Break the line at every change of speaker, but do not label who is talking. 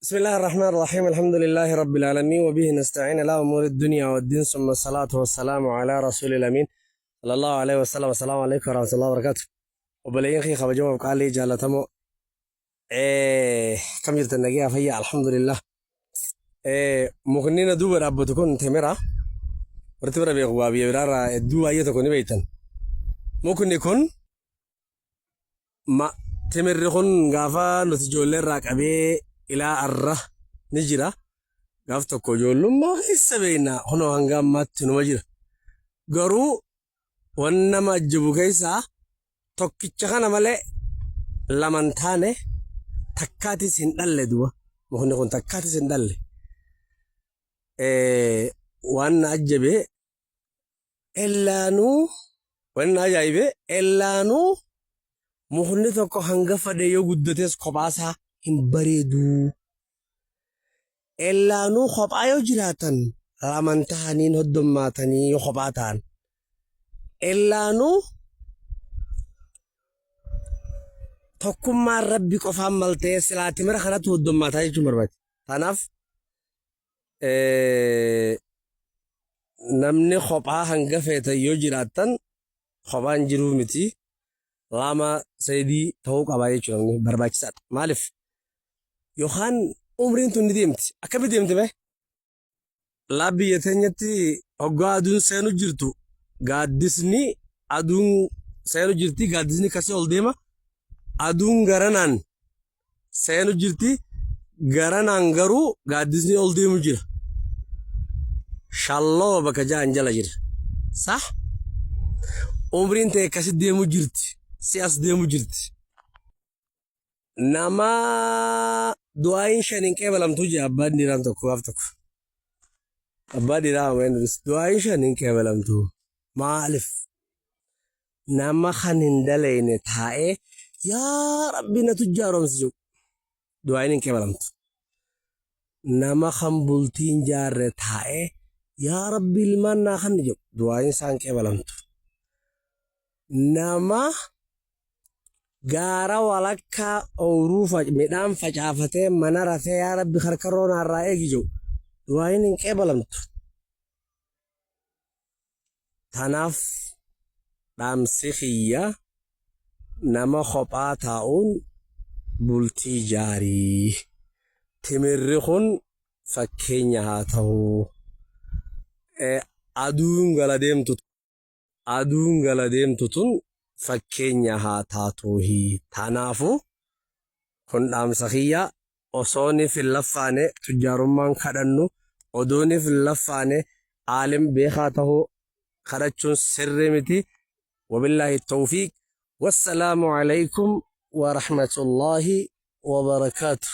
بسم الله الرحمن الرحيم الحمد لله رب العالمين وبه نستعين على أمور الدنيا والدين ثم الصلاة والسلام على رسول الأمين صلى الله عليه وسلم. السلام عليكم ورحمة الله وبركاته. وبلين خي خبر جواب قال لي جالتمو كم جرت النجاة فيا الحمد لله. مغنينا دوبر أبو تكون تمرة ورتبر بيغوا بيرارا الدوا يتكون بيتن ممكن يكون ما تمرخون غافا نتجول الراك أبي إلى الره نجرا غافتو كوجولو ما حسبينا هنو هنغام مات نمجر غرو ونما جبو كيسا توكيچخانا مالي لمنتاني تكاتي سندل دوا مهن يكون تكاتي سندل وانا أجبه وانا أجايبه إلانو مهن توكو هنغفا ديو قدتيس كباسا هنبريدو إلانو خبايو جراتن لمنتاني ندماتني يخباتان إلانو tokkummaan rabbi qofaan maltee silaati mara kanatu hoddommaataa jechuun barbaade. Kanaaf namni kophaa hanga feetan yoo jiraattan kophaan jiruu miti lama sadii ta'uu qabaa jechuudha namni barbaachisaadha. Maaliif yookaan umriin tun ni deemti akkamitti deemti bee laabbi biyya teenyatti hoggaa aduun seenu jirtu gaaddisni aduun seenu jirti gaaddisni kasii ol deema. Aduun garanaan seenu jirti garanaan garuu gaaddisni ol deemu jira. Shalloo bakka ja'an jala jira. Sah? Umriin ta'e akkasi deemu jirti. Si'as deemu jirti. Nama du'aayin shaniin qeebalamtu jira abbaan dhiiraan tokko gaaf tokko. Abbaa dhiiraa ameen du'aayin shaniin qeebalamtu. Maaliif? Nama kan hin dalayne taa'ee yaa rabbi na tujjaaroomsi jiru du'aayin hin qeebalamtu. Nama kan bultiin jaarre taa'ee yaa rabbi ilmaan naa kan jiru du'aayin isaan qeebalamtu. Nama gaara walakkaa ooruu midhaan facaafatee mana rafee yaa rabbi karkarroo naarraa eegi jiru du'aayin hin qeebalamtu. Tanaaf dhaamsi kiyya nama kophaa taa'uun bultii jaarii timirri kun fakkeenya haa ta'u. Aduun gala deemtu tun fakkeenya haa taatuuhi. Tanaafu kun dhaamsa kiyya osooniif hin laffaane tujjaarummaan kadhannu odooniif hin laffaane aalim beekaa ta'uu kadhachuun sirrii miti. وبالله التوفيق والسلام عليكم ورحمة الله وبركاته.